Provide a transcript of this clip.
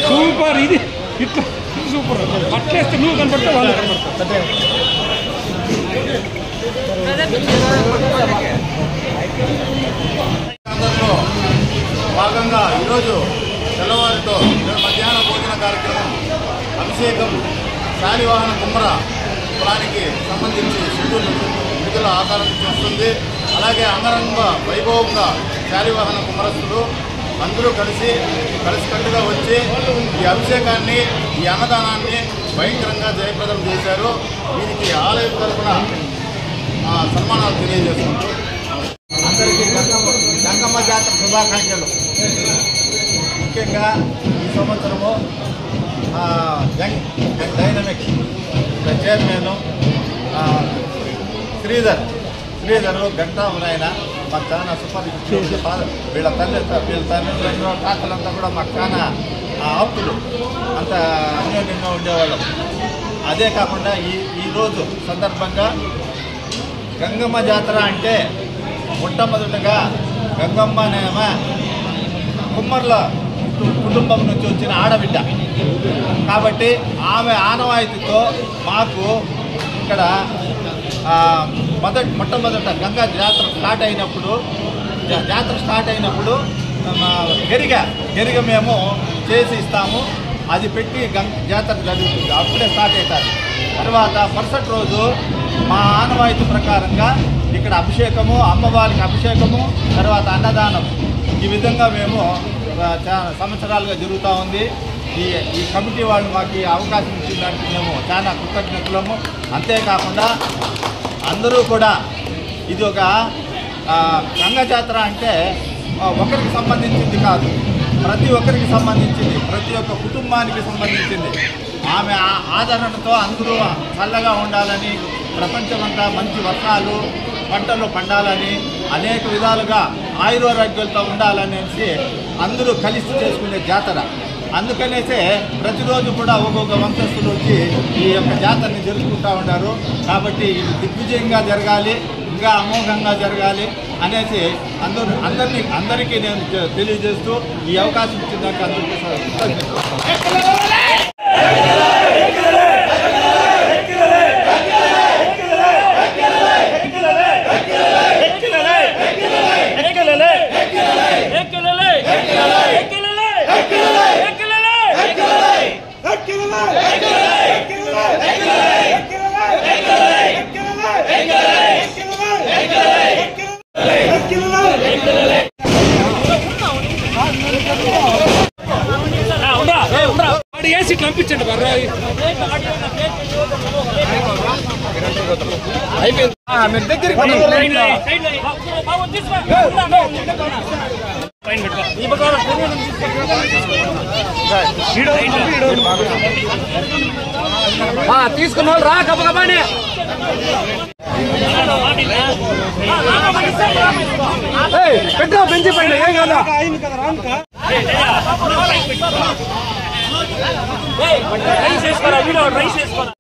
Super ఇది ఇట్లా super అట్లేస్తే నువ్వు కనపడతా వాళ్ళు కనపడతారు. భాగంగా ఈరోజు తెల్లవారితో మధ్యాహ్న భోజన కార్యక్రమం అభిషేకం శాలివాహన కుమ్మర కులానికి సంబంధించి షెడ్యూల్ విడుదల ఆకారం చేస్తుంది. అలాగే అంగరంగ వైభవంగా శాలివాహన కుమ్మరస్తులు అందరూ కలిసికట్టుగా వచ్చి ఈ అభిషేకాన్ని ఈ అన్నదానాన్ని భయంకరంగా జయప్రదం చేశారు. వీరికి ఆలయం తరఫున సన్మానాలు తెలియజేస్తున్నారు. అందరికీ గంగమ్మ జాతర శుభాకాంక్షలు. ముఖ్యంగా ఈ సంవత్సరము యంగ్ డైనమిక్ చైర్మన్ శ్రీధర్ గంటామునాయన మాకు చాలా సూపర్. వీళ్ళ తల్లిదండ్రులు తాతలంతా కూడా మాకు చాలా ఆప్తులు, అంత అన్యోన్యంగా ఉండేవాళ్ళం. అదే కాకుండా ఈరోజు సందర్భంగా గంగమ్మ జాతర అంటే మొట్టమొదటిగా గంగమ్మ నేమ కుమ్మర్ల కుటుంబం నుంచి వచ్చిన ఆడబిడ్డ కాబట్టి ఆమె ఆనవాయితీతో మాకు ఇక్కడ మొట్టమొదట గంగా జాతర స్టార్ట్ అయినప్పుడు గెరిగ మేము చేసి ఇస్తాము. అది పెట్టి జాతర జరుగుతుంది, అప్పుడే స్టార్ట్ అవుతుంది. తర్వాత మరుసటి రోజు మా ఆనవాయితీ ప్రకారంగా ఇక్కడ అభిషేకము, అమ్మవారికి అభిషేకము, తర్వాత అన్నదానం, ఈ విధంగా మేము చాలా సంవత్సరాలుగా జరుగుతూ ఉంది. ఈ కమిటీ వాళ్ళు మాకు ఈ అవకాశం ఇచ్చిన దానికి మేము చాలా కృతజ్ఞతలము. అంతేకాకుండా అందరూ కూడా ఇది ఒక గంగా జాతర అంటే ఒకరికి సంబంధించింది కాదు, ప్రతి ఒక్కరికి సంబంధించింది, ప్రతి ఒక్క కుటుంబానికి సంబంధించింది. ఆమె ఆదరణతో అందరూ చల్లగా ఉండాలని, ప్రపంచమంతా మంచి వర్షాలు పంటలు పండాలని, అనేక విధాలుగా ఆయురారోగ్యాలతో ఉండాలనేసి అందరూ కలిసి చేసుకునే జాతర. అందుకనేసే ప్రతిరోజు కూడా ఒక్కొక్క వంశస్థులు వచ్చి ఈ యొక్క జాతరని జరుపుకుంటూ ఉన్నారు. కాబట్టి ఇది దిగ్విజయంగా జరగాలి, ఇంకా అమోఘంగా జరగాలి అనేసి అందరికీ నేను తెలియజేస్తూ ఈ అవకాశం ఇచ్చిందాక అందరికీ పంపించండి బర్రా మీరు దగ్గరికి తీసుకున్న వాళ్ళు రా కప్పకబానే పెట్టా పెంచి పైన ఏం కదా రైస్ వేసుకోరా వీడియో రైస్ వేసుకోరా